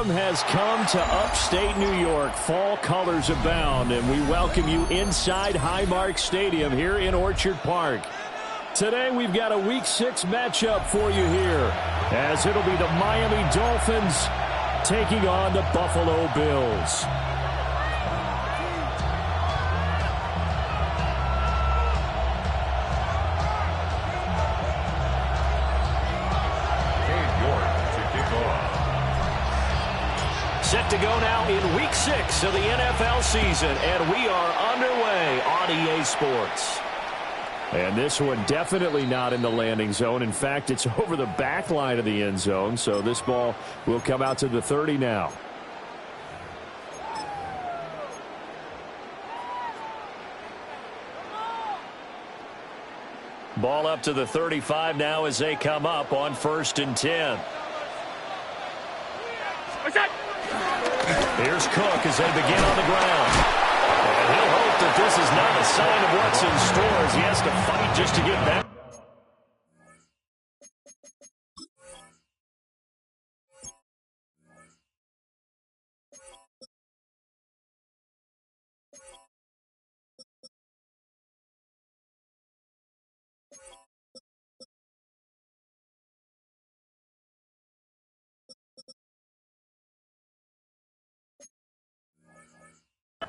Autumn has come to upstate New York. Fall colors abound, and we welcome you inside Highmark Stadium here in Orchard Park. Today we've got a Week 6 matchup for you here, as it'll be the Miami Dolphins taking on the Buffalo Bills. Set to go now in Week 6 of the NFL season, and we are underway on EA Sports. And this one definitely not in the landing zone. In fact, it's over the back line of the end zone, so this ball will come out to the 30 now. Ball up to the 35 now as they come up on 1st and 10. Here's Cook as they begin on the ground. And he'll hope that this is not a sign of what's in store as he has to fight just to get back.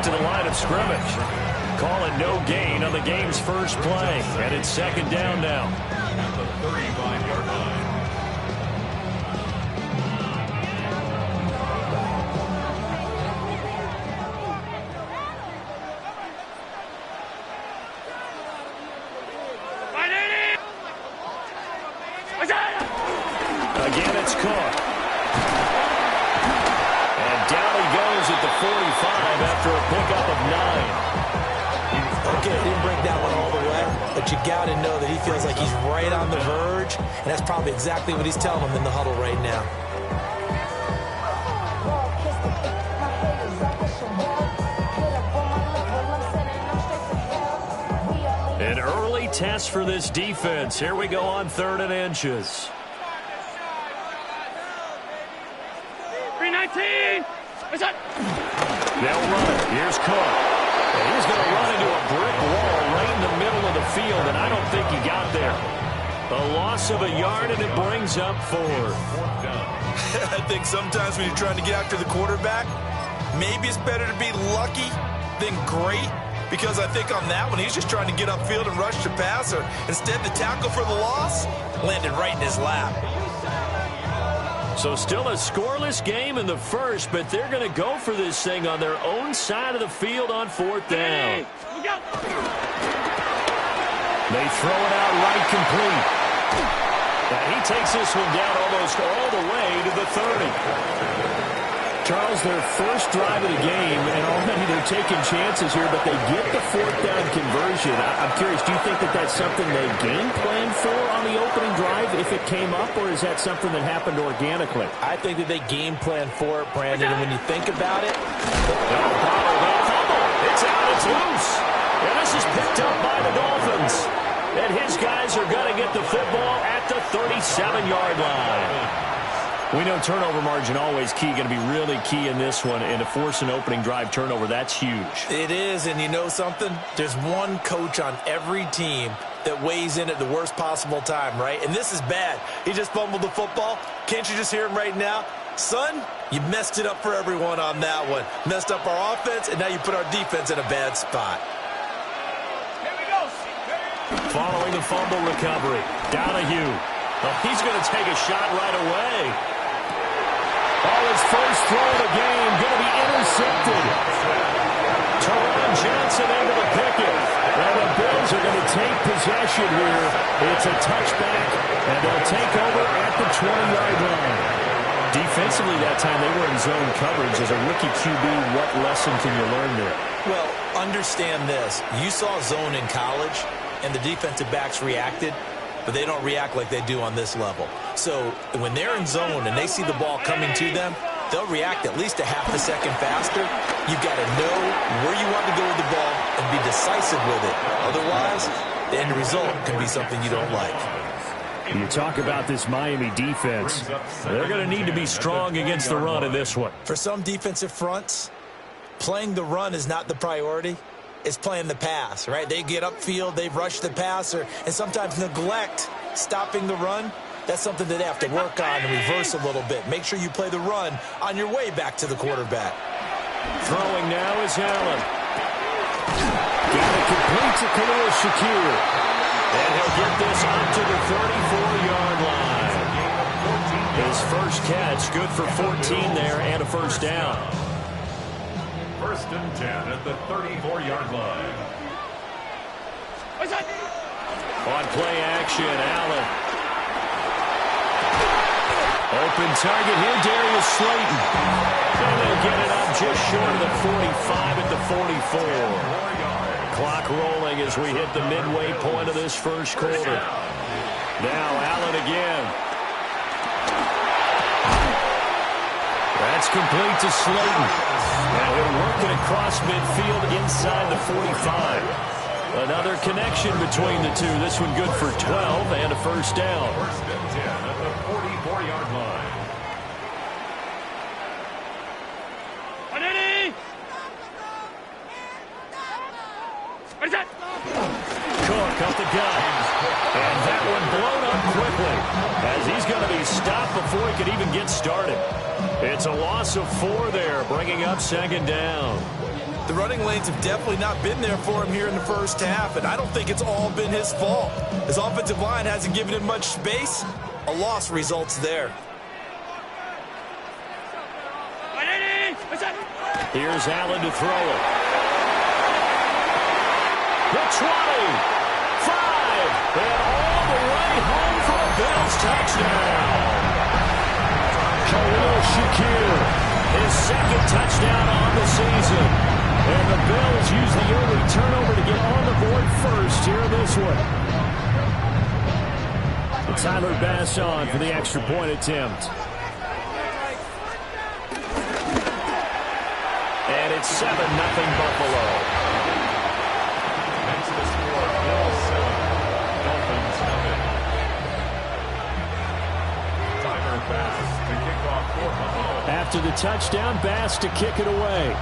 To the line of scrimmage. Calling no gain on the game's first play. And it's 2nd down now. At the 35-yard line. Again, it's Cook. Down he goes at the 45 after a pickup of 9. Okay, didn't break that one all the way, but you got to know that he feels like he's right on the verge, and that's probably exactly what he's telling him in the huddle right now. An early test for this defense. Here we go on 3rd and inches. 319. They'll run it. Here's Cook. And he's going to run into a brick wall right in the middle of the field, and I don't think he got there. A loss of a yard, and it brings up 4. I think sometimes when you're trying to get after the quarterback, maybe it's better to be lucky than great, because I think on that one, he's just trying to get upfield and rush the passer. Instead, the tackle for the loss landed right in his lap. So still a scoreless game in the first, but they're going to go for this thing on their own side of the field on 4th down. They throw it out right complete. And he takes this one down almost all the way to the 30. Charles, their first drive of the game, and already they're taking chances here, but they get the 4th down conversion. I'm curious, do you think that that's something they game planned for on the opening drive if it came up, or is that something that happened organically? I think that they game planned for it, Brandon, and when you think about it... It's out, it's loose. And this is picked up by the Dolphins. And his guys are going to get the football at the 37-yard line. We know turnover margin always key, going to be really key in this one, and to force an opening drive turnover, that's huge. It is, and you know something? There's one coach on every team that weighs in at the worst possible time, right? And this is bad. He just fumbled the football. Can't you just hear him right now? Son, you messed it up for everyone on that one. Messed up our offense, and now you put our defense in a bad spot. Here we go. Following the fumble recovery, Donahue. Well, he's going to take a shot right away. Oh, his first throw of the game going to be intercepted. Teron Johnson able to pick it. And the Bills are going to take possession here. It's a touchback, and they'll take over at the 20-yard line. Defensively that time, they were in zone coverage. As a rookie QB, what lesson can you learn there? Well, understand this. You saw zone in college, and the defensive backs reacted, but they don't react like they do on this level. So when they're in zone and they see the ball coming to them, they'll react at least a half a second faster. You've got to know where you want to go with the ball and be decisive with it. Otherwise, the end result can be something you don't like. You talk about this Miami defense. They're going to need to be strong against the run in this one. For some defensive fronts, playing the run is not the priority. It's playing the pass, right? They get upfield, they rush the passer, and sometimes neglect stopping the run. That's something that they have to work on and reverse a little bit. Make sure you play the run on your way back to the quarterback. Throwing now is Allen. Got it complete to Khalil Shakir. And he'll get this up to the 34-yard line. His first catch, good for 14 there and a first down. 1st and 10 at the 34-yard line. On play action, Allen. Open target here, Darius Slayton. And they'll get it up just short of the 45 at the 44. Clock rolling as we hit the midway point of this first quarter. Now Allen again. That's complete to Slayton. Now he'll work it across midfield inside the 45. Another connection between the two. This one good for 12 and a first down. 1st and 10 at the 44-yard line. Cook up the gut. And that one blown up quickly as he's going to be stopped before he could even get started. It's a loss of 4 there, bringing up 2nd down. The running lanes have definitely not been there for him here in the first half, and I don't think it's all been his fault. His offensive line hasn't given him much space. A loss results there. Here's Allen to throw it. The 20, 5, and all the way home for a Bills touchdown. Khalil Shakir, his 2nd touchdown on the season. And the Bills use the early turnover to get on the board first here in this one. And Tyler Bass on for the extra point attempt. And it's 7-0 Buffalo. Next to score, Bills 7, Dolphins 0. Tyler Bass to kick off for Buffalo. After the touchdown, Bass to kick it away.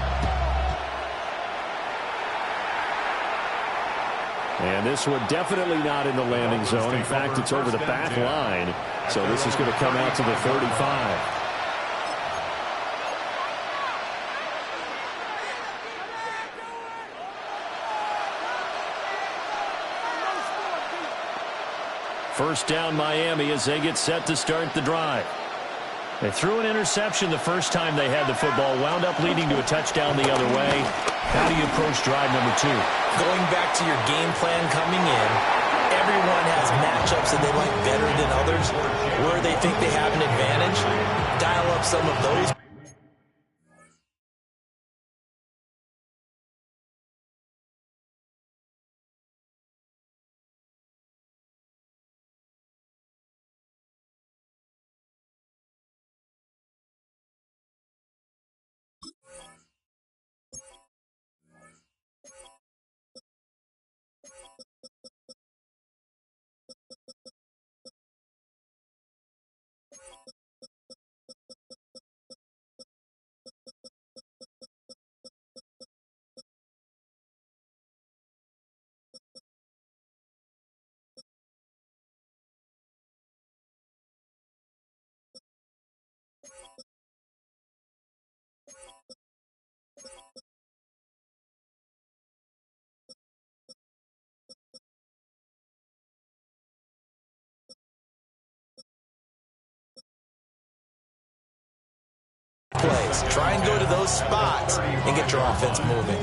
And this one definitely not in the landing zone. In fact, it's over the back line. So this is going to come out to the 35. First down Miami as they get set to start the drive. They threw an interception the first time they had the football, wound up leading to a touchdown the other way. How do you approach drive number 2? Going back to your game plan coming in, everyone has matchups that they like better than others. Where they think they have an advantage, dial up some of those. Plays. Try and go to those spots and get your offense moving.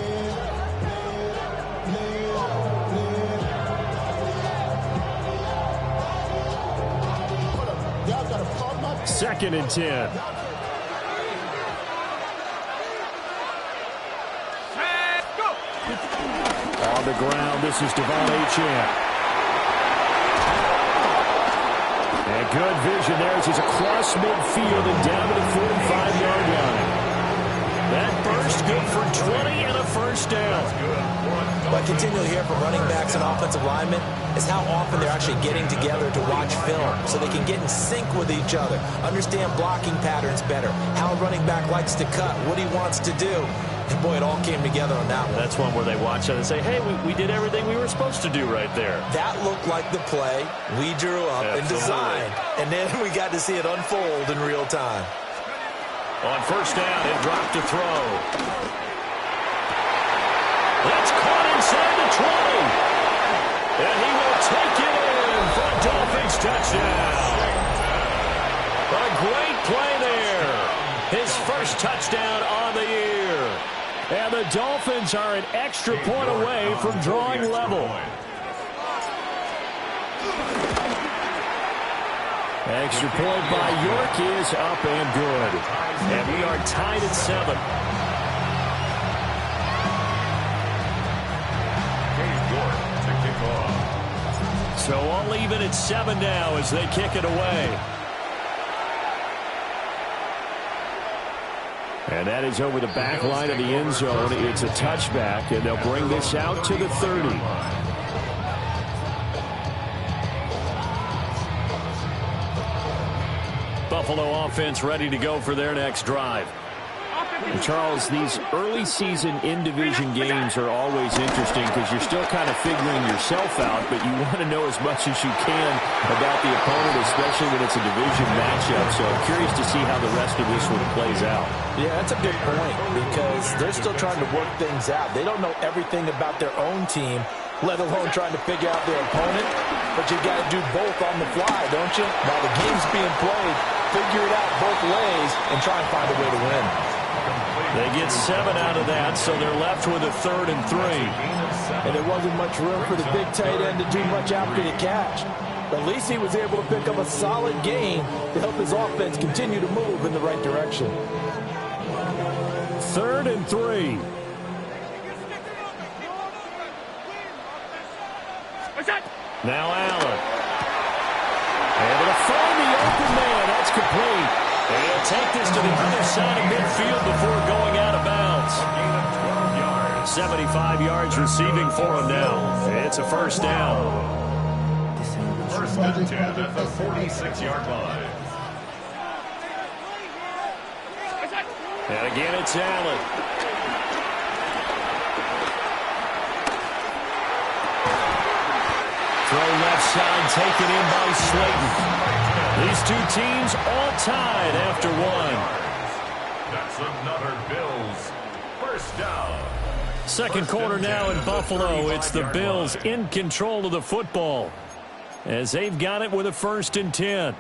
Second and 10. On the ground, this is Devon Achane. And good vision there as he's across midfield and down to the 45-yard line. That burst good for 20 and a first down. What I continually hear from running backs and offensive linemen is how often they're actually getting together to watch film so they can get in sync with each other, understand blocking patterns better, how a running back likes to cut, what he wants to do. And, boy, it all came together on that one. That's one where they watch it and say, hey, we did everything we were supposed to do right there. That looked like the play we drew up and designed. And then we got to see it unfold in real time. On first down, it dropped to throw. That's caught inside the 20. And he will take it in for a Dolphins touchdown. A great play there. His first touchdown on the year. And the Dolphins are an extra point away from drawing level. Extra point by York is up and good. And we are tied at 7. So all even at 7 now as they kick it away. And that is over the back line of the end zone. It's a touchback, and they'll bring this out to the 30. Buffalo offense ready to go for their next drive. And Charles, these early season in-division games are always interesting because you're still kind of figuring yourself out, but you want to know as much as you can about the opponent, especially when it's a division matchup. So I'm curious to see how the rest of this one plays out. Yeah, that's a good point because they're still trying to work things out. They don't know everything about their own team, let alone trying to figure out their opponent. But you got to do both on the fly, don't you? While the game's being played, figure it out both ways and try and find a way to win. They get 7 out of that, so they're left with a 3rd and 3. And there wasn't much room for the big tight end to do much after the catch. But at least he was able to pick up a solid gain to help his offense continue to move in the right direction. 3rd and 3. Now Allen. Able to find the open man. That's complete. And he'll take this to the other side of midfield before going out of bounds. 75 yards receiving for him now. It's a first down. First and 10 at the 46-yard line. And again, it's Allen. Throw left side, taken in by Slayton. These two teams all tied after 1. That's another Bills first down. Second quarter now in Buffalo. It's the Bills in control of the football as they've got it with a 1st and 10.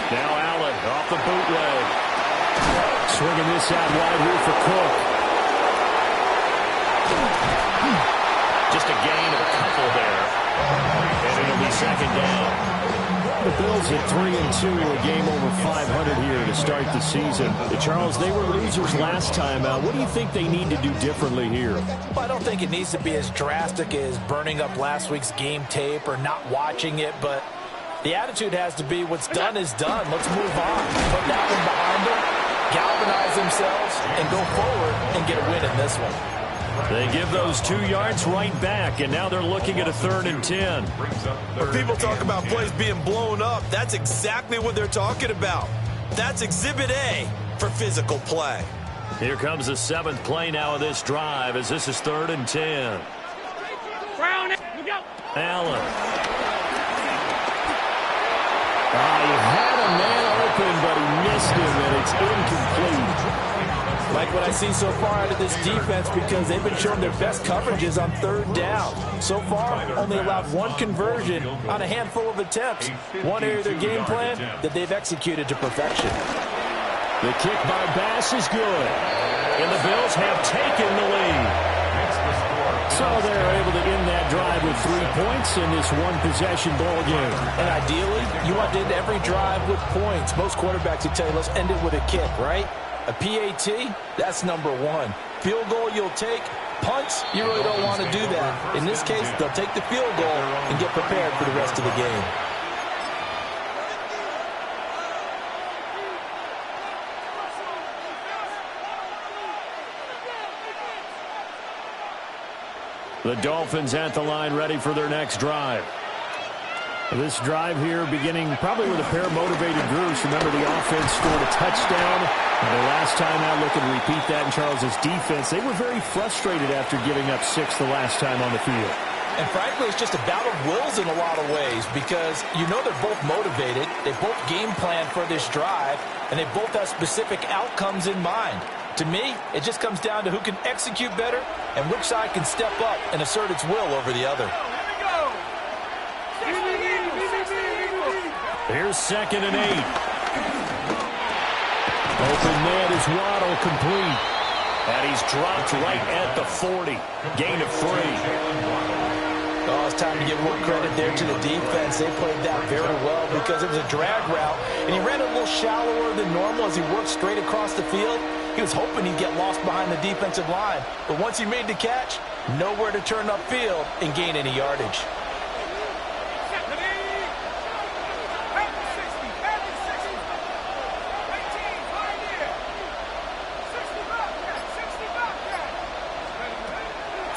Now Allen off the bootleg. Swinging this out wide here for Cook. Just a gain of a couple there. And it'll be 2nd down. The Bills at 3-2, a game over 500 here to start the season. Charles, they were losers last time out. What do you think they need to do differently here? Well, I don't think it needs to be as drastic as burning up last week's game tape or not watching it, but the attitude has to be what's done is done. Let's move on. Put that one behind them, galvanize themselves, and go forward and get a win in this one. They give those 2 yards right back, and now they're looking at a 3rd and 10. When people talk about plays being blown up, that's exactly what they're talking about. That's Exhibit A for physical play. Here comes the 7th play now of this drive as this is 3rd and 10. Brown, we go. Allen. He had a man open, but he missed him, and it's incomplete. Like what I see so far out of this defense because they've been showing their best coverages on 3rd down. So far, only allowed 1 conversion on a handful of attempts. One area of their game plan that they've executed to perfection. The kick by Bass is good. And the Bills have taken the lead. So they're able to end that drive with 3 points in this one-possession ball game. And ideally, you want to end every drive with points. Most quarterbacks would tell you, let's end it with a kick, right? A PAT, that's number one. Field goal you'll take. Punts, you really don't want to do that. In this case, they'll take the field goal and get prepared for the rest of the game. The Dolphins at the line, ready for their next drive. This drive here beginning probably with a pair of motivated groups. Remember, the offense scored a touchdown. And the last time out, looking to repeat that in Charles's defense. They were very frustrated after giving up 6 the last time on the field. And frankly, it's just a battle of wills in a lot of ways because you know they're both motivated. They both game plan for this drive, and they both have specific outcomes in mind. To me, it just comes down to who can execute better and which side can step up and assert its will over the other. Here's 2nd and 8. Open man is Waddle, complete. And he's dropped right at the 40. Gain of 3. Oh, it's time to give more credit there to the defense. They played that very well because it was a drag route, and he ran a little shallower than normal as he worked straight across the field. He was hoping he'd get lost behind the defensive line, but once he made the catch, nowhere to turn upfield and gain any yardage.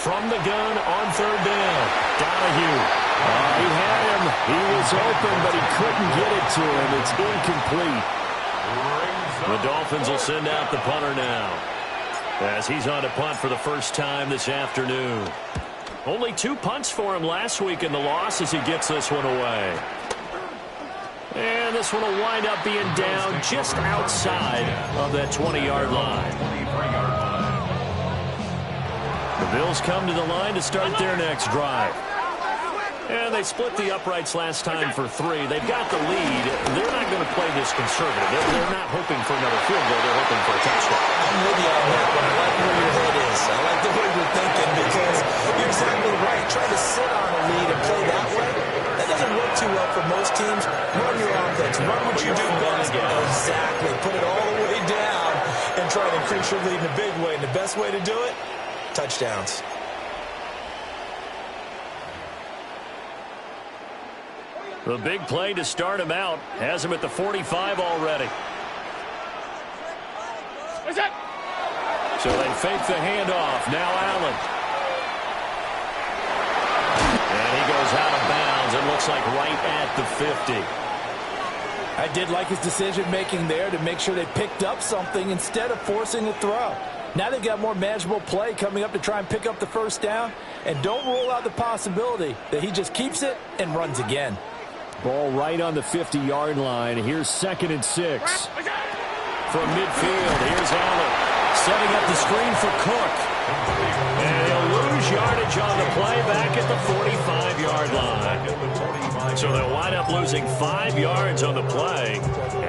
From the gun on 3rd down. Donahue. He had him. He was open, but he couldn't get it to him. It's incomplete. The Dolphins will send out the punter now, as he's on to punt for the first time this afternoon. Only 2 punts for him last week in the loss as he gets this one away. And this one will wind up being down just outside of that 20-yard line. The Bills come to the line to start their next drive. And they split the uprights last time for 3. They've got the lead. They're not going to play this conservative. They're not hoping for another field goal. They're hoping for a touchdown. I'm with you on that one. I like where your head is. I like the way you're thinking because you're exactly right. Trying to sit on a lead and play that way, that doesn't work too well for most teams. Run your offense. Run what you do best. Exactly. Put it all the way down and try to increase your lead in a big way. And the best way to do it, touchdowns. The big play to start him out has him at the 45 already. So they fake the handoff. Now Allen. And he goes out of bounds. It looks like right at the 50. I did like his decision-making there to make sure they picked up something instead of forcing a throw. Now they've got more manageable play coming up to try and pick up the first down. And don't rule out the possibility that he just keeps it and runs again. Ball right on the 50-yard line. Here's 2nd and 6. From midfield, here's Allen. Setting up the screen for Cook. And he'll lose yardage on the play back at the 45-yard line. So they'll wind up losing 5 yards on the play.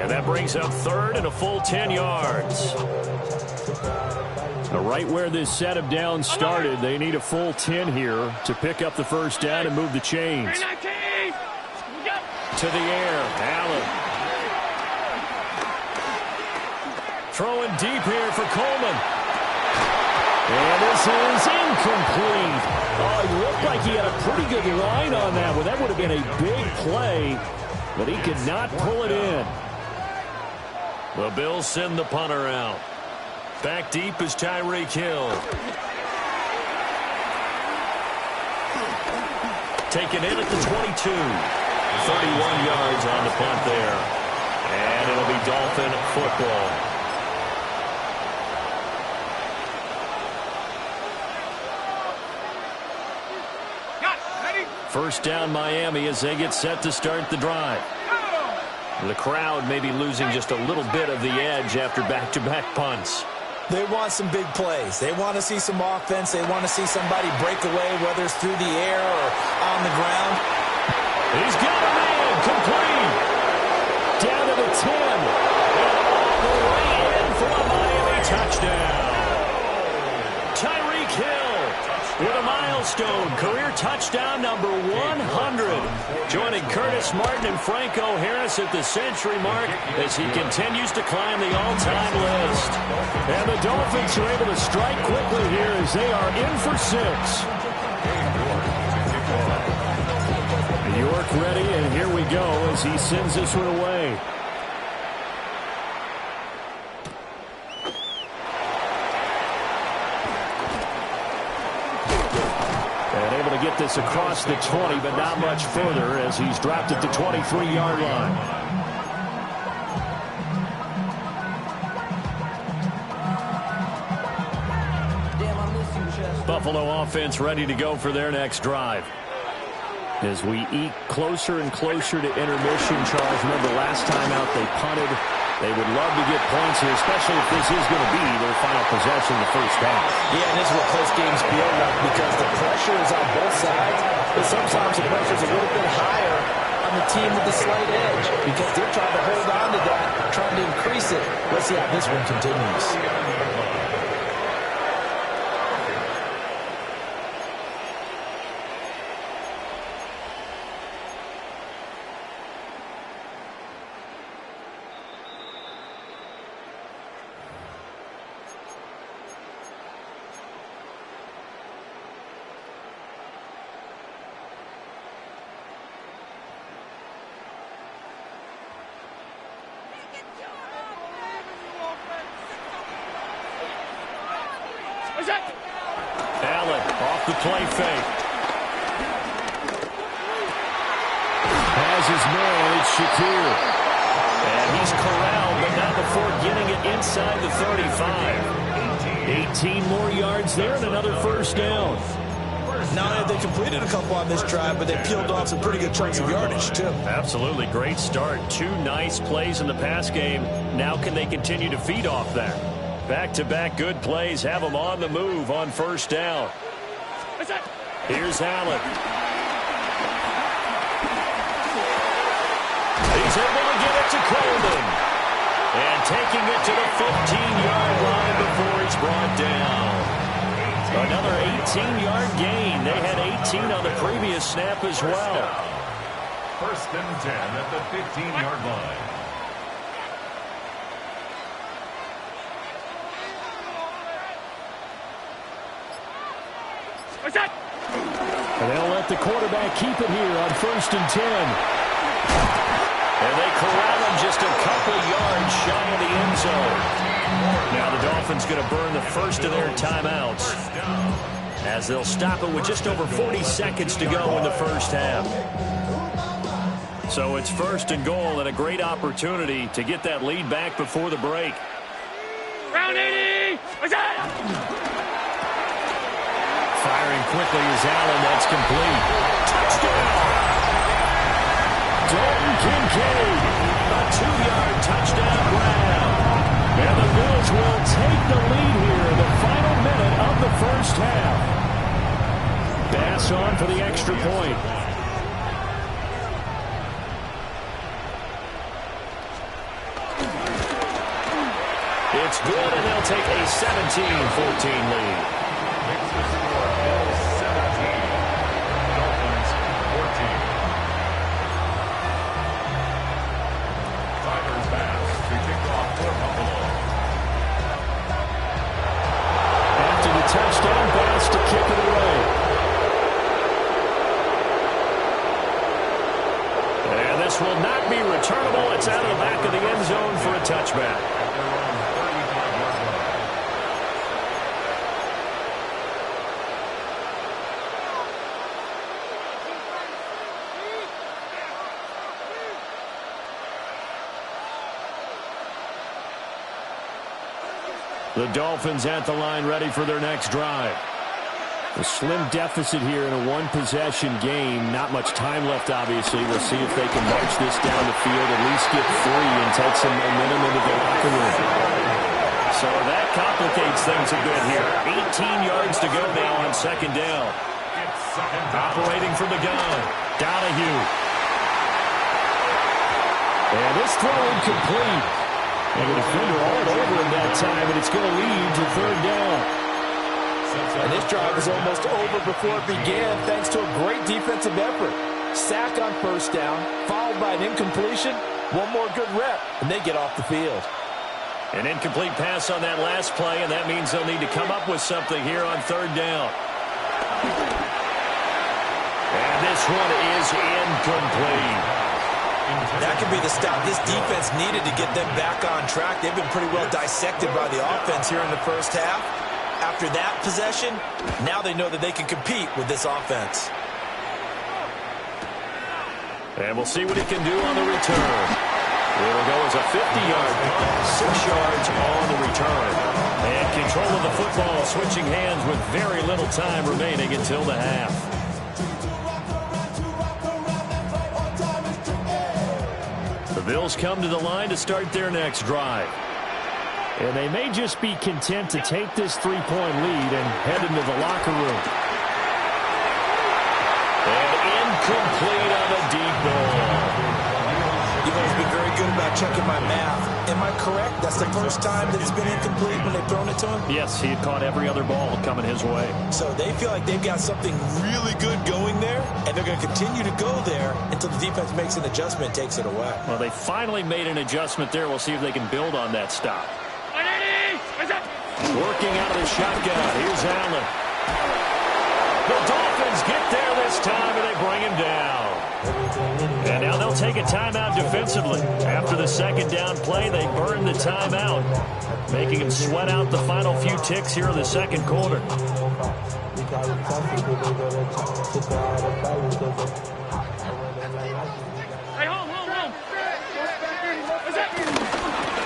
And that brings up 3rd and a full 10 yards. Right where this set of downs started, they need a full 10 here to pick up the first down and move the chains. To the air, Allen. Throwing deep here for Coleman. And this is incomplete. Oh, he looked like he had a pretty good line on that one. That would have been a big play, but he could not pull it in. The Bills send the punter out. Back deep is Tyreek Hill. Taken in at the 22. 31 yards on the punt there. And it'll be Dolphin football. First down Miami as they get set to start the drive. The crowd may be losing just a little bit of the edge after back-to-back punts. They want some big plays. They want to see some offense. They want to see somebody break away, whether it's through the air or on the ground. He's got a man, complete. Down to the 10. And all the way in for a Miami touchdown. Tyreek Hill with a milestone, career touchdown number 100. Joining Curtis Martin and Franco Harris at the century mark as he continues to climb the all-time list. And the Dolphins are able to strike quickly here as they are in for 6. York ready, and here we go as he sends this one away. And able to get this across the 20, but not much further as he's dropped it to 23-yard line. Buffalo offense ready to go for their next drive. As we eke closer and closer to intermission, Charles, remember last time out they punted. They would love to get points here, especially if this is going to be their final possession in the first half. Yeah, and this is what close games feel like because the pressure is on both sides, but sometimes the pressure is a little bit higher on the team with the slight edge because they're trying to hold on to that, trying to increase it. Let's see how this one continues. Allen off the play fake. Has his man, it's Shakir. And he's corralled, but not before getting it inside the 35. 18 more yards there and another first down. Not only have they completed a couple on this drive, but they peeled off some pretty good chunks of yardage, too. Absolutely. Great start. 2 nice plays in the pass game. Now can they continue to feed off that? Back-to-back good plays have them on the move on first down. Here's Allen. He's able to get it to Coleman. And taking it to the 15-yard line before he's brought down. Another 18-yard gain. They had 18 on the previous snap as well. First and 10 at the 15-yard line. And they'll let the quarterback keep it here on first and 10. And they corral him just a couple yards shy of the end zone. Now the Dolphins going to burn the first of their timeouts as they'll stop it with just over 40 seconds to go in the first half. So it's first and goal and a great opportunity to get that lead back before the break. Round 80! Firing quickly is Allen. That's complete. Touchdown! Dalton Kincaid. A 2-yard touchdown grab. And the Bills will take the lead here in the final minute of the first half. Bass on for the extra point. It's good, and they'll take a 17-14 lead. Touchdown pass to kick it away. And this will not be returnable. It's out of the back of the end zone for a touchback. The Dolphins at the line ready for their next drive. A slim deficit here in a one-possession game. Not much time left, obviously. We'll see if they can march this down the field, at least get 3 and take some momentum into the locker room. So that complicates things a bit here. 18 yards to go now on second down. Operating from the gun. Donahue. And this throw incomplete. And the defender all over him that time, and it's going to lead to third down. And this drive is almost over before it began thanks to a great defensive effort. Sack on first down, followed by an incompletion. One more good rep, and they get off the field. An incomplete pass on that last play, and that means they'll need to come up with something here on third down. And this one is incomplete. That could be the stop this defense needed to get them back on track. They've been pretty well dissected by the offense here in the first half. After that possession, now they know that they can compete with this offense. And we'll see what he can do on the return. It'll go as a 50-yard punt, 6 yards on the return. And control of the football switching hands with very little time remaining until the half. The Bills come to the line to start their next drive. And they may just be content to take this 3-point lead and head into the locker room. And incomplete on a deep ball. You've always been very good about checking my math. Am I correct? That's the first time that it's been incomplete when they've thrown it to him? Yes, he had caught every other ball coming his way. So they feel like they've got something really good going there, and they're going to continue to go there until the defense makes an adjustment and takes it away. Well, they finally made an adjustment there. We'll see if they can build on that stop. Working out of the shotgun. Here's Allen. The Dolphins get there this time, and they bring him down. And now they'll take a timeout defensively. After the second down play, they burn the timeout, making him sweat out the final few ticks here in the second quarter.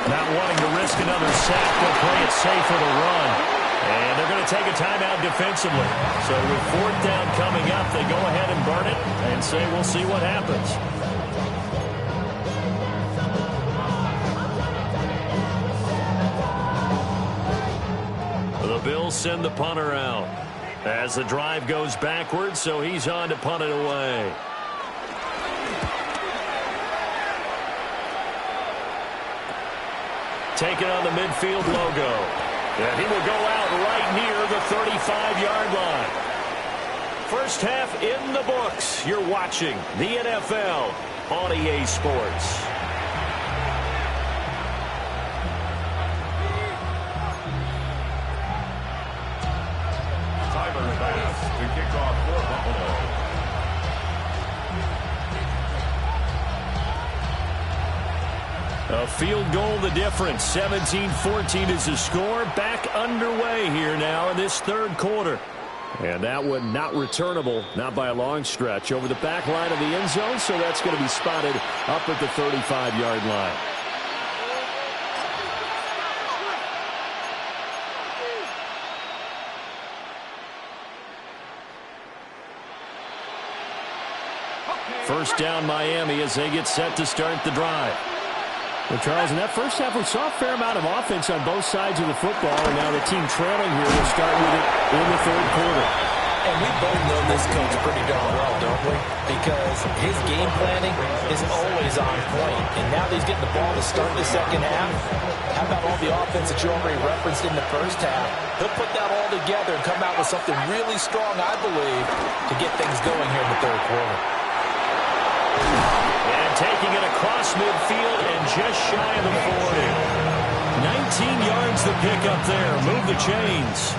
Not wanting to risk another sack, they'll play it safe for the run. And they're going to take a timeout defensively. So with fourth down coming up, they go ahead and burn it and say we'll see what happens. The Bills send the punter out as the drive goes backwards, so he's on to punt it away. Taking on the midfield logo. And he will go out right near the 35-yard line. First half in the books. You're watching the NFL on EA Sports. Tyler Bass to kick off for Buffalo. A field goal the difference. 17-14 is the score. Back underway here now in this third quarter. And that one not returnable, not by a long stretch, over the back line of the end zone, so that's going to be spotted up at the 35-yard line. First down Miami as they get set to start the drive. Well, Charles, in that first half, we saw a fair amount of offense on both sides of the football, and now the team trailing here will start with it in the third quarter. And we both know this coach pretty darn well, don't we? Because his game planning is always on point. And now that he's getting the ball to start the second half, how about all the offense that you already referenced in the first half? He'll put that all together and come out with something really strong, I believe, to get things going here in the third quarter. And taking it across midfield and just shy of the 40. 19 yards the pick up there. Move the chains.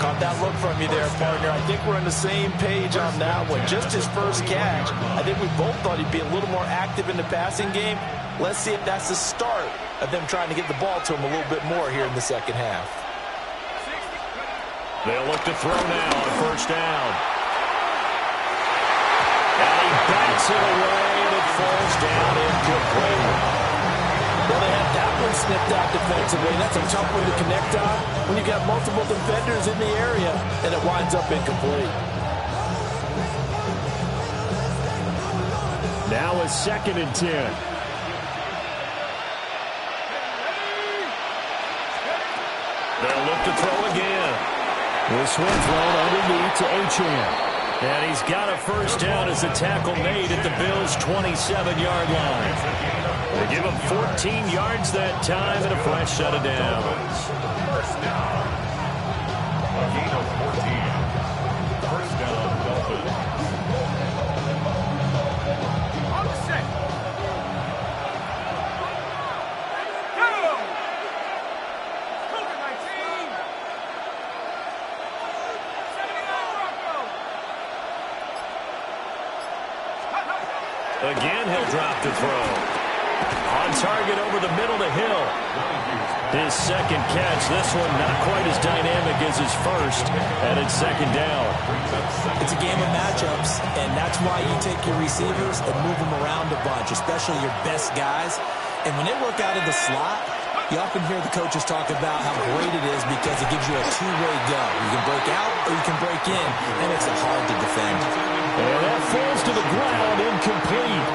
Caught that look from you there, partner. I think we're on the same page on that one. Just his first catch. I think we both thought he'd be a little more active in the passing game. Let's see if that's the start of them trying to get the ball to him a little bit more here in the second half. They'll look to throw now on first down. And he bats it away, and it falls down incomplete. Well, they have that one snipped out defensively. That's a tough one to connect on when you've got multiple defenders in the area, and it winds up incomplete. Now a 2nd and 10. They'll look to throw again. This one thrown underneath to Achane. And he's got a first down as the tackle made at the Bills' 27-yard line. They give him 14 yards that time and a fresh set of downs. Again, he'll drop the throw. On target over the middle to Hill. His second catch. This one not quite as dynamic as his first. And it's second down. It's a game of matchups, and that's why you take your receivers and move them around a bunch, especially your best guys. And when they work out of the slot, you often hear the coaches talk about how great it is because it gives you a two-way go. You can break out or you can break in. That makes it hard to defend. And that falls to the ground, incomplete.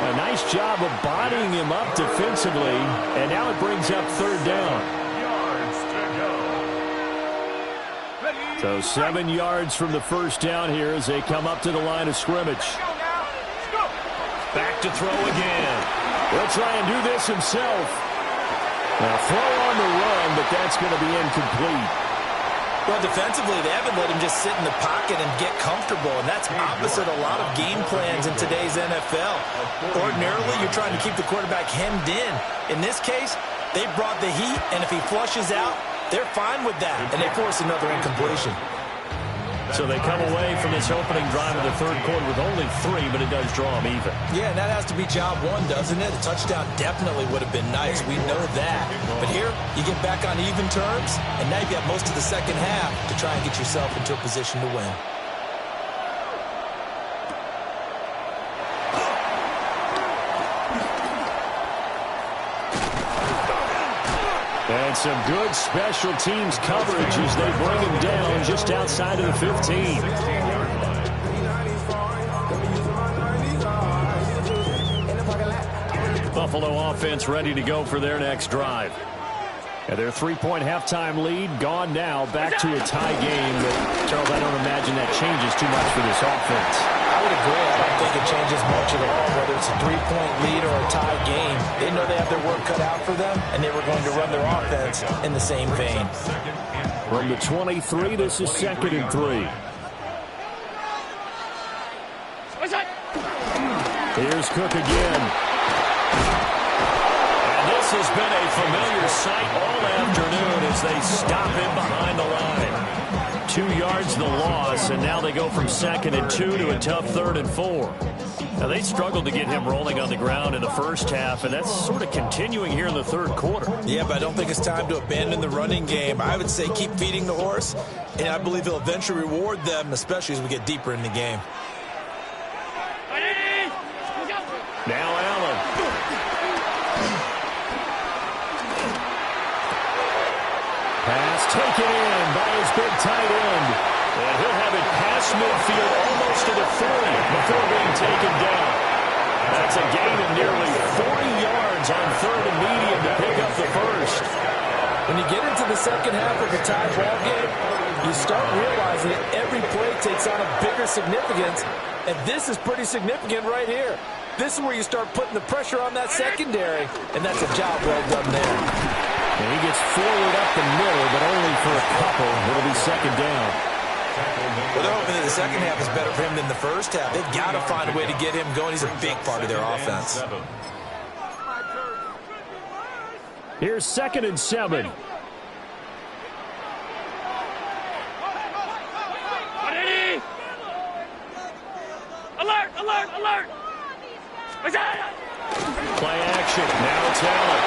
A nice job of bodying him up defensively, and now it brings up third down. So 7 yards from the first down here as they come up to the line of scrimmage. Back to throw again. He'll try and do this himself. Now throw on the run, but that's going to be incomplete. Well, defensively, they haven't let him just sit in the pocket and get comfortable, and that's opposite a lot of game plans in today's NFL. Ordinarily, you're trying to keep the quarterback hemmed in. In this case, they brought the heat, and if he flushes out, they're fine with that, and they force another incompletion. So they come away from this opening drive of the third quarter with only 3, but it does draw them even. Yeah, and that has to be job one, doesn't it? A touchdown definitely would have been nice. We know that. But here, you get back on even terms, and now you've got most of the second half to try and get yourself into a position to win. And some good special teams coverage as they bring him down just outside of the 15. Buffalo offense ready to go for their next drive. And their 3-point halftime lead gone now, back to a tie game. But, Charles, I don't imagine that changes too much for this offense. I would agree. I don't think it changes much at all, whether it's a 3-point lead or a tie game. They know they have their work cut out for them, and they were going to run their offense in the same vein. From the 23, this is 2nd and 3. Here's Cook again. This has been a familiar sight all afternoon as they stop him behind the line. 2 yards the loss, and now they go from 2nd and 2 to a tough 3rd and 4. Now, they struggled to get him rolling on the ground in the first half, and that's sort of continuing here in the third quarter. Yeah, but I don't think it's time to abandon the running game. I would say keep feeding the horse, and I believe he'll eventually reward them, especially as we get deeper in the game. Now Allen. Pass taken in by his big tight end. And he'll have it past midfield almost to the 40 before being taken down. That's a gain of nearly 40 yards on 3rd and medium to pick up the first. When you get into the second half of the tie ball game, you start realizing that every play takes on a bigger significance, and this is pretty significant right here. This is where you start putting the pressure on that secondary, and that's a job well done there. And he gets forward up the middle, but only for a couple. It'll be second down. Well, they're hoping that the second half is better for him than the first half. They've got to find a way to get him going. He's a big part of their offense. Here's 2nd and 7. Alert! Alert! Alert! Play action. Now it's Allen.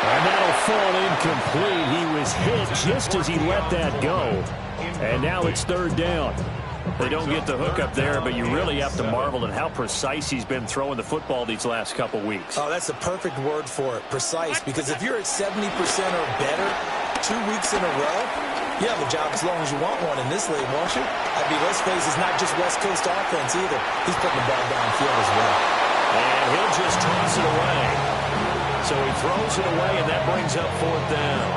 And that'll fall incomplete. He was hit just as he let that go. And now it's 3rd down. They don't get the hook up there, but you really have to marvel at how precise he's been throwing the football these last couple weeks. Oh, that's the perfect word for it, precise. Because if you're at 70% or better 2 weeks in a row, you have a job as long as you want one in this league, won't you? I mean, let's face it's not just West Coast offense either. He's putting the ball downfield as well. And he'll just toss it away. So he throws it away, and that brings up 4th down.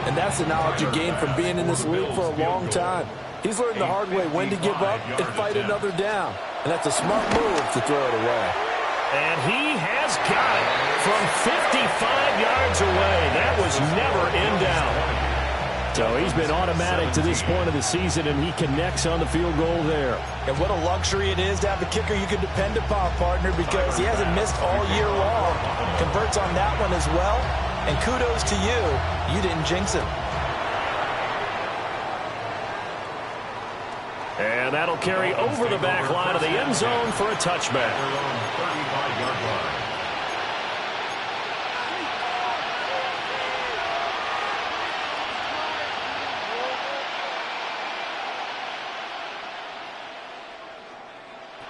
And that's the knowledge you gain from being in this league for a long time. He's learned the hard way when to give up and fight another down. And that's a smart move to throw it away. And he has got it from 55 yards away. That was never in doubt. So he's been automatic to this point of the season, and he connects on the field goal there. And what a luxury it is to have a kicker you can depend upon, partner, because he hasn't missed all year long. Converts on that one as well. And kudos to you. You didn't jinx it. And that'll carry over the back line of the end zone for a touchback. 35-yard line.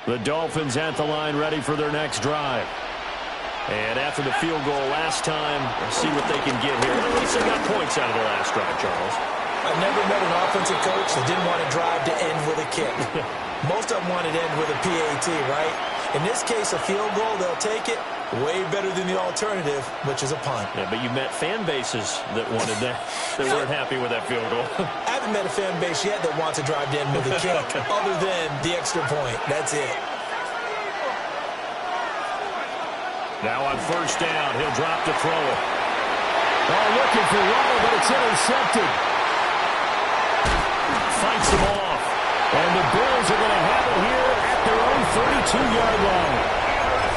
The Dolphins at the line, ready for their next drive. And after the field goal last time, let's see what they can get here. At least they got points out of the last drive, Charles. I've never met an offensive coach that didn't want to drive to end with a kick. Most of them wanted to end with a PAT, right? In this case, a field goal, they'll take it. Way better than the alternative, which is a punt. Yeah, but you met fan bases that wanted that, that weren't happy with that field goal. I haven't met a fan base yet that wants to drive to end with a kick, other than the extra point. That's it. Now on first down, he'll drop to throw it. Oh, looking for Rubble, but it's intercepted. Fights him off. And the Bills are going to have it here at their own 32-yard line.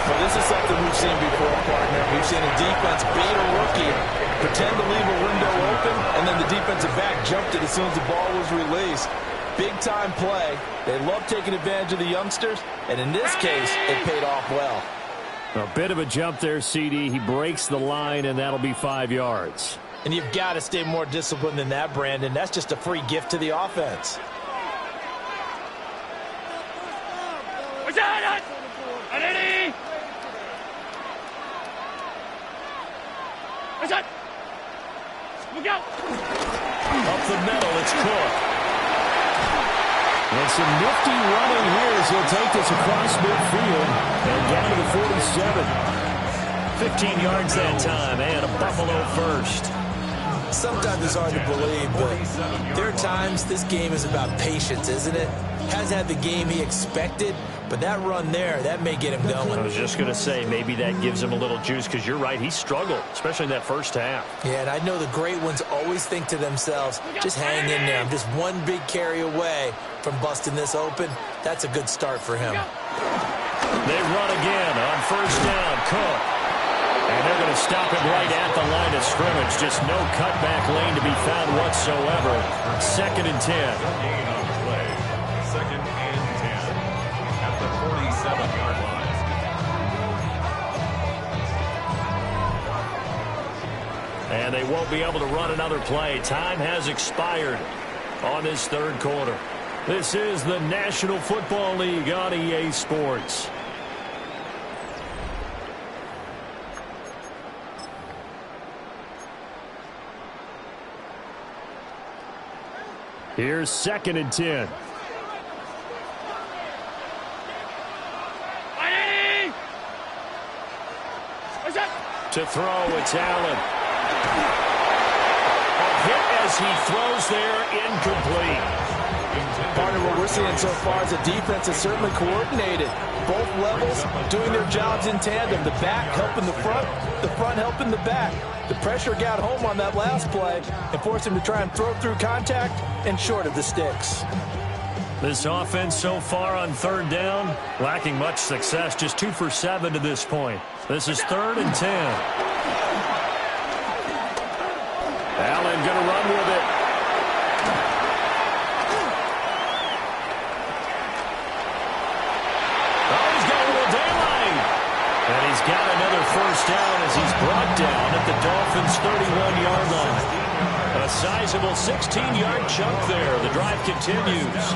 Well, this is something we've seen before, partner. We've seen a defense bait a rookie, pretend to leave a window open, and then the defensive back jumped it as soon as the ball was released. Big-time play. They love taking advantage of the youngsters, and in this case, it paid off well. A bit of a jump there, CD. He breaks the line, and that'll be 5 yards. And you've got to stay more disciplined than that, Brandon. That's just a free gift to the offense. What's that? Ready? What's that? Look out! Up the middle, it's Cook. And some nifty running here as he'll take this across midfield and down to the 47. 15 yards that time, and a Buffalo first. Sometimes it's hard to believe, but there are times this game is about patience, isn't it? Has had the game he expected, but that run there, that may get him going. I was just going to say, maybe that gives him a little juice, because you're right, he struggled, especially in that first half. Yeah, and I know the great ones always think to themselves, just hang in there. I'm just one big carry away from busting this open. That's a good start for him. They run again on first down, Cook. And they're going to stop it right at the line of scrimmage. Just no cutback lane to be found whatsoever. 2nd and 10. Gain on the play. 2nd and 10 at the 47-yard line. And they won't be able to run another play. Time has expired on this third quarter. This is the National Football League on EA Sports. Here's 2nd and 10. Ready? What's that? To throw, it's Allen. A hit as he throws there, incomplete. Partner, what we're seeing so far is the defense is certainly coordinated. Both levels doing their jobs in tandem. The back helping the front helping the back. The pressure got home on that last play and forced him to try and throw through contact and short of the sticks. This offense so far on third down, lacking much success. Just 2 for 7 to this point. This is 3rd and 10. Allen going to run with it. And he's got another first down as he's brought down at the Dolphins' 31-yard line. A sizable 16-yard chunk there. The drive continues.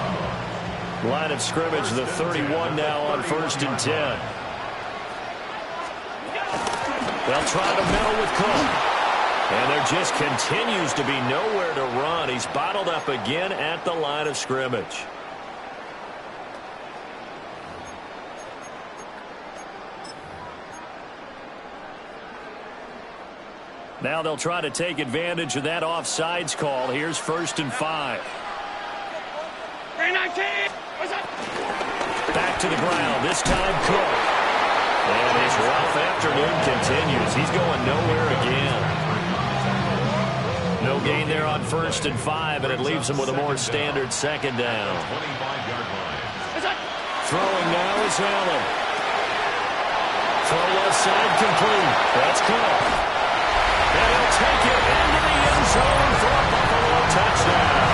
Line of scrimmage, the 31 now on 1st and 10. They'll try the middle with Cook. And there just continues to be nowhere to run. He's bottled up again at the line of scrimmage. Now they'll try to take advantage of that offsides call. Here's 1st and 5. 319. What's that? Back to the ground. This time Cook. And his rough afternoon continues. He's going nowhere again. No gain there on 1st and 5, and it leaves him with a more standard 2nd down. 25-yard line. What's that? Throwing now is Allen. Throw left side complete. That's Cook. And he'll take it into the end zone for a Buffalo touchdown.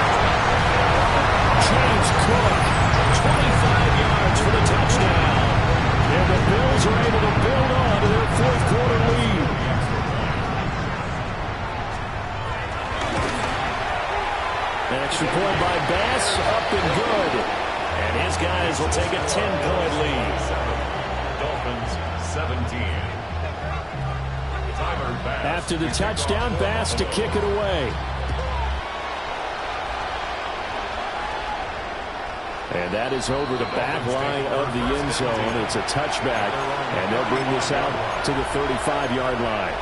James Cook An extra point by Bass, up and good. And his guys will take a 10-point lead. Dolphins 17. After the touchdown, Bass to kick it away. And that is over the back line of the end zone. It's a touchback, and they'll bring this out to the 35-yard line.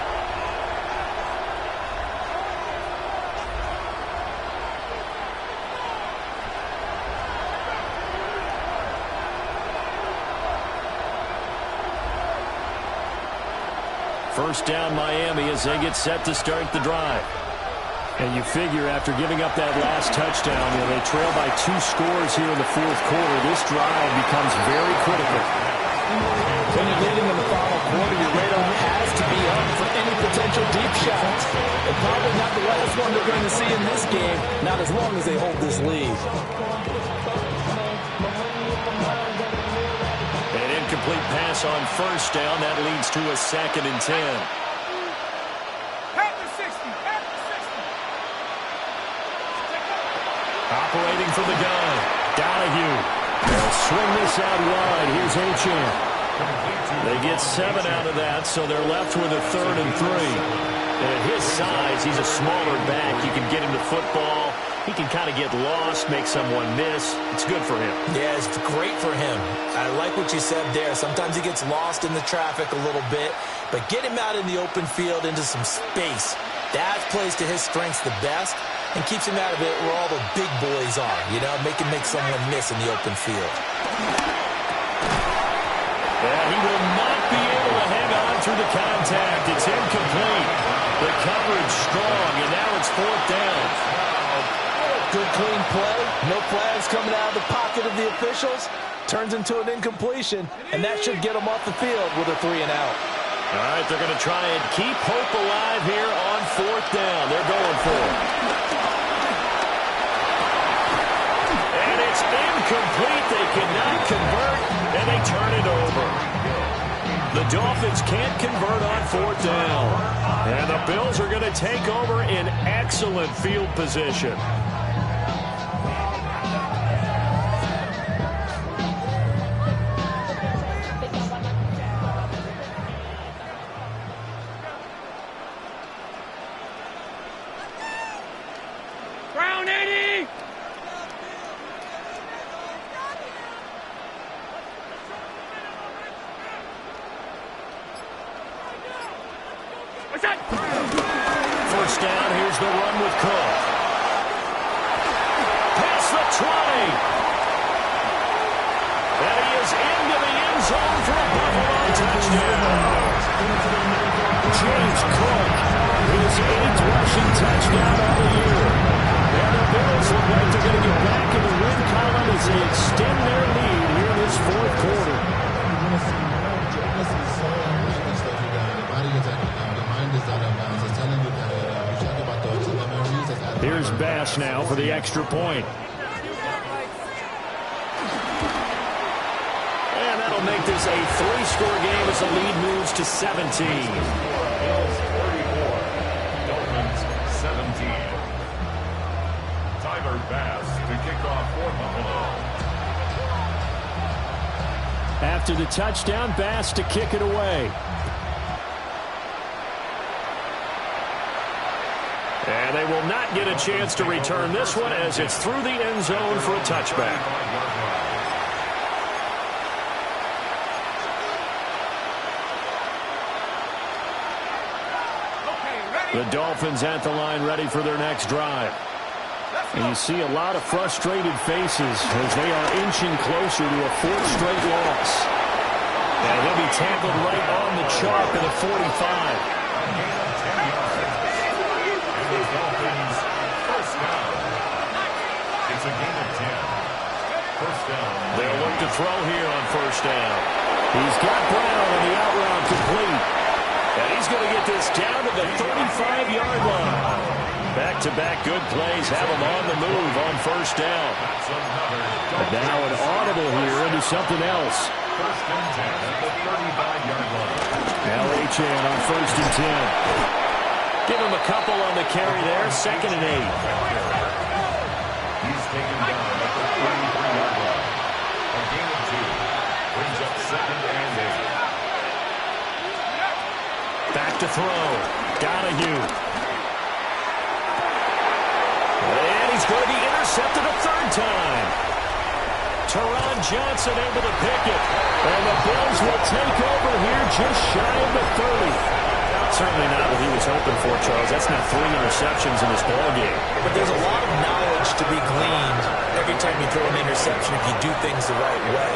First down Miami as they get set to start the drive. And you figure after giving up that last touchdown, they trail by 2 scores here in the fourth quarter. This drive becomes very critical. When you're leading in the final quarter, your radar has to be up for any potential deep shots. And probably not the last one they're going to see in this game, not as long as they hold this lead. Incomplete pass on first down. That leads to a 2nd and 10. Operating for the gun. Donahue. They'll swing this out wide. Here's Achane. They get 7 out of that, so they're left with a 3rd and 3. And at his size, he's a smaller back. You can get him the football. He can kind of get lost, make someone miss. It's good for him. Yeah, it's great for him. I like what you said there. Sometimes he gets lost in the traffic a little bit, but get him out in the open field into some space. That plays to his strengths the best and keeps him out of it where all the big boys are, make him make someone miss in the open field. Yeah, he will not be able to hang on through the contact. It's incomplete. The coverage strong, and now it's 4th down. Good, clean play. No flags coming out of the pocket of the officials. Turns into an incompletion, and that should get them off the field with a 3 and out. All right, they're going to try and keep hope alive here on 4th down. They're going for it. And it's incomplete. They cannot convert, and they turn it over. The Dolphins can't convert on 4th down. And the Bills are going to take over in excellent field position. First down, here's the run with Cook. Past the 20. And he is into the end zone for a Buffalo touchdown. James Cook, his 8th rushing touchdown of the year. And the Bills look like they're going to get back in the win column as they extend their lead here in this fourth quarter. Here's Bass now for the extra point. And that'll make this a 3-score game as the lead moves to 17. Bills 44, Dolphins 17. Tyler Bass to kick off for Buffalo. After the touchdown, Bass to kick it away. And they will not get a chance to return this one as it's through the end zone for a touchback. The Dolphins at the line ready for their next drive. And you see a lot of frustrated faces as they are inching closer to a 4th straight loss. And he'll be tackled right on the chalk at a 45. It's a gain of 10. First down. They'll look to throw here on first down. He's got Brown on the out route complete. And he's going to get this down to the 35-yard line. Back-to-back good plays have him on the move on first down. And now an audible here into something else. First and 10 at the 35-yard line. Now Achane on first and 10. Give him a couple on the carry there. 2nd and 8. throw. Donahue. And he's going to be intercepted a third time. Teron Johnson able to pick it. And the Bills will take over here just shy of the 30. Certainly not what he was hoping for, Charles. That's now 3 interceptions in this ballgame. But there's a lot of knowledge to be gleaned every time you throw an interception if you do things the right way.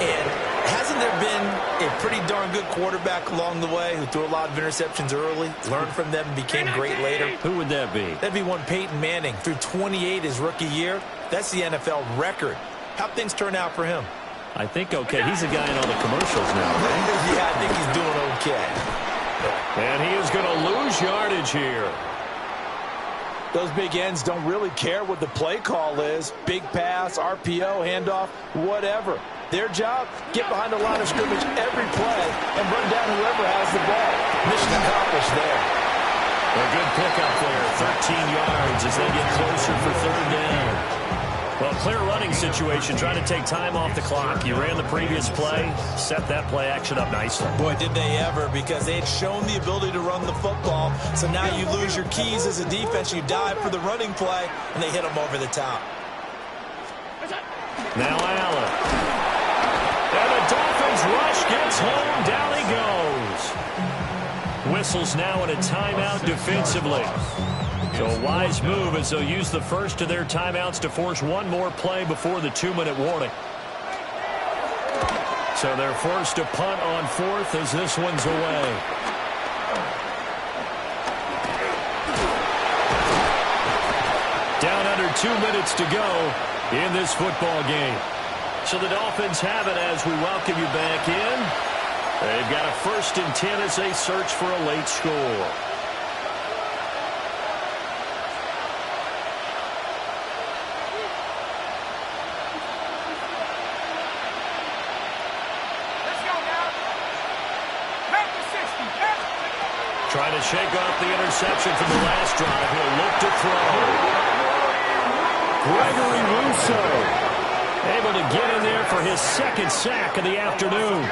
And hasn't there been a pretty darn good quarterback along the way who threw a lot of interceptions early, learned from them, and became great later? Who would that be? That'd be one Peyton Manning. Threw 28 his rookie year. That's the NFL record. How'd things turn out for him? I think okay. He's a guy in all the commercials now, right? Yeah, I think he's doing okay. And he is going to lose yardage here. Those big ends don't really care what the play call is. Big pass, RPO, handoff, whatever. Their job, get behind the line of scrimmage every play and run down whoever has the ball. Mission accomplished there. A good pickup there, 13 yards as they get closer for third down. Well, clear running situation, trying to take time off the clock. You ran the previous play, set that play action up nicely. Boy, did they ever, because they had shown the ability to run the football. So now you lose your keys as a defense. You dive for the running play, and they hit them over the top. Now Allen. And the Dolphins rush gets home. Down he goes. Whistles now in a timeout defensively. So a wise move as they'll use the first of their timeouts to force one more play before the 2-minute warning. So they're forced to punt on fourth as this one's away. Down under 2 minutes to go in this football game. So the Dolphins have it as we welcome you back in. They've got a 1st and 10 as they search for a late score. Trying to shake off the interception from the last drive. He'll look to throw. Gregory Rousseau able to get in there for his 2nd sack of the afternoon.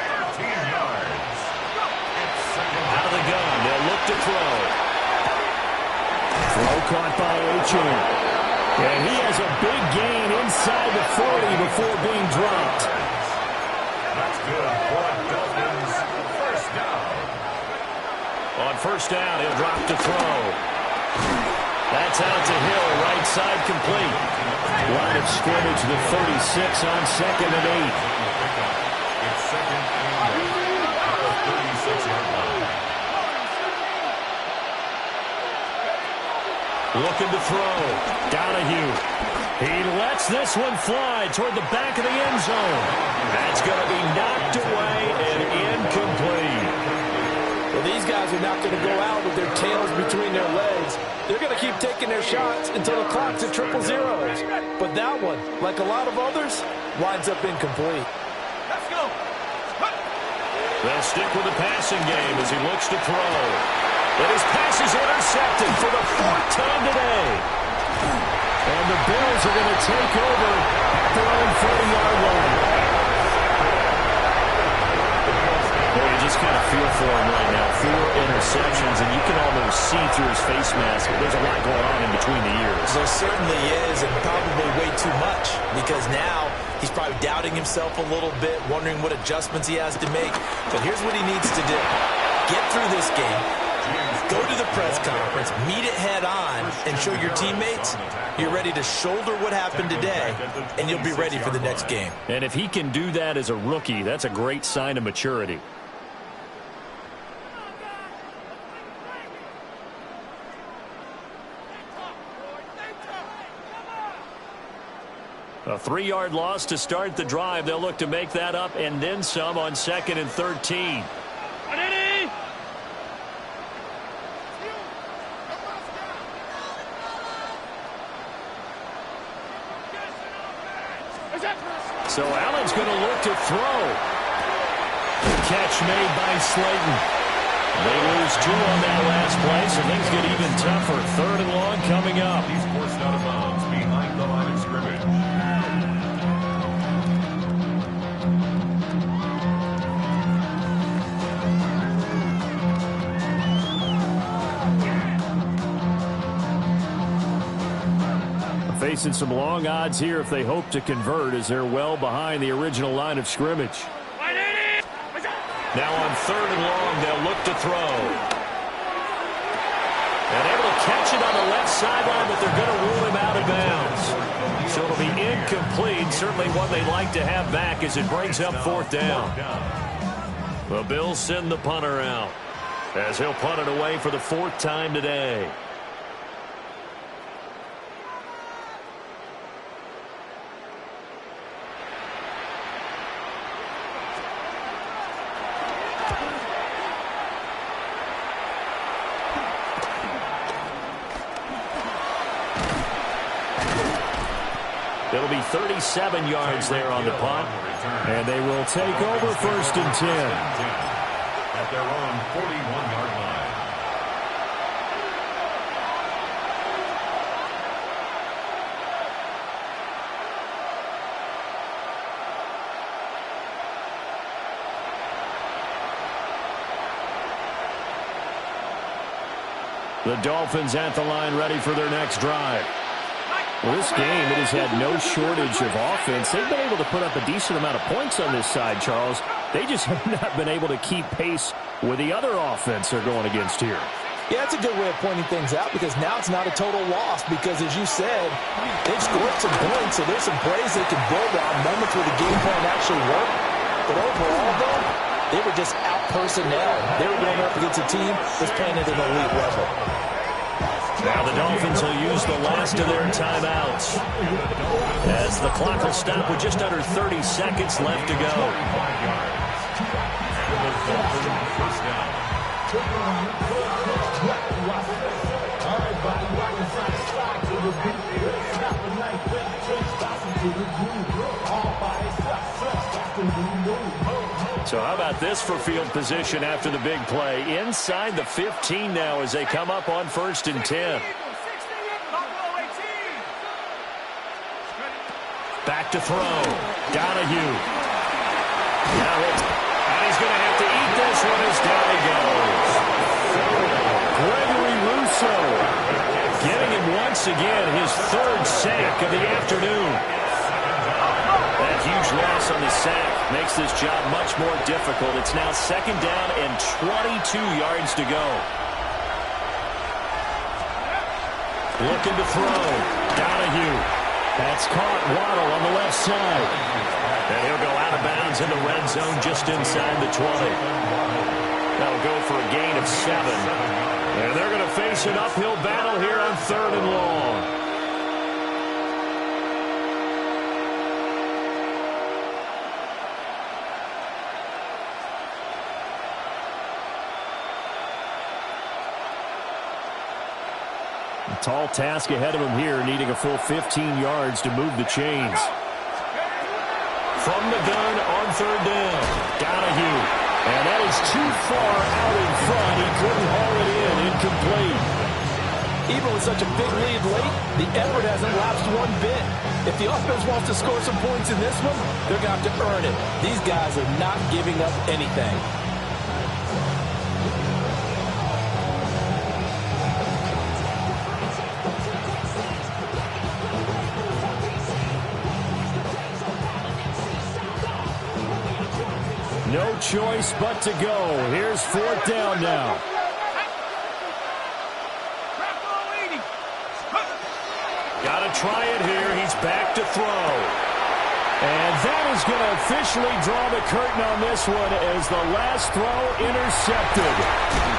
Out of the gun. They'll look to throw. Throw caught by Achane. And he has a big gain inside the 40 before being dropped. That's good for Dolphins. First down. On first down, he'll drop to throw. That's out to Hill, right side complete. Line of scrimmage, the 36 on 2nd and 8. It's 2nd and 8 at the 36-yard line. Looking to throw. Donahue. He lets this one fly toward the back of the end zone. That's going to be knocked away and incomplete. Well, these guys are not going to go out with their tails between their legs. They're going to keep taking their shots until the clock's at 000. But that one, like a lot of others, winds up incomplete. Let's go. They'll stick with the passing game as he looks to throw. And his pass is intercepted for the 4th time today. And the Bills are going to take over at their own 40-yard line. Boy, you just kind of feel for him right now. 4 interceptions, and you can almost see through his face mask. There's a lot going on in between the ears. There certainly is, and probably way too much, because now he's probably doubting himself a little bit, wondering what adjustments he has to make. But here's what he needs to do. Get through this game, go to the press conference, meet it head on, and show your teammates you're ready to shoulder what happened today, and you'll be ready for the next game. And if he can do that as a rookie, that's a great sign of maturity. A 3-yard loss to start the drive. They'll look to make that up and then some on 2nd and 13. So Allen's going to look to throw. Catch made by Slayton. They lose 2 on that last play, so things get even tougher. 3rd and long coming up. He's forced out of bounds behind the line of scrimmage. facing some long odds here if they hope to convert, as they're well behind the original line of scrimmage. Now on 3rd and long, they'll look to throw. And able to catch it on the left sideline, but they're going to rule him out of bounds. So it'll be incomplete. Certainly one they'd like to have back as it brings up 4th down. The Bills send the punter out, as he'll punt it away for the 4th time today. It'll be 37 yards there on the punt. And they will take over 1st and 10. At their own 41-yard line. The Dolphins at the line, ready for their next drive. Well, this game, it has had no shortage of offense. They've been able to put up a decent amount of points on this side, Charles. They just have not been able to keep pace with the other offense they're going against here. Yeah, it's a good way of pointing things out because now it's not a total loss because, as you said, they've scored some points, so there's some plays they can build on, moments where the game plan actually worked. But overall, though, they were just out-personnel. They were going up against a team that's playing at an elite level. Now the Dolphins will use the last of their timeouts, as the clock will stop with just under 30 seconds left to go. So how about this for field position after the big play? Inside the 15 now as they come up on 1st and 10. Back to throw. Donahue. Now and he's going to have to eat this one as down he goes. Gregory Rousseau getting him once again his 3rd sack of the afternoon. That huge loss on the sack makes this job much more difficult. It's now 2nd down and 22 yards to go. Looking to throw. Donahue. That's caught. Waddle on the left side. And he'll go out of bounds in the red zone just inside the 20. That'll go for a gain of 7. And they're going to face an uphill battle here on 3rd and long. Tall task ahead of him here, needing a full 15 yards to move the chains. From the gun on 3rd down, Donahue. And that is too far out in front. He couldn't haul it in. Incomplete. Even with such a big lead late, the effort hasn't lapsed one bit. If the offense wants to score some points in this one, they're going to have to earn it. These guys are not giving up anything. No choice but to go. Here's 4th down now. Got to try it here. He's back to throw. And that is going to officially draw the curtain on this one as the last throw intercepted.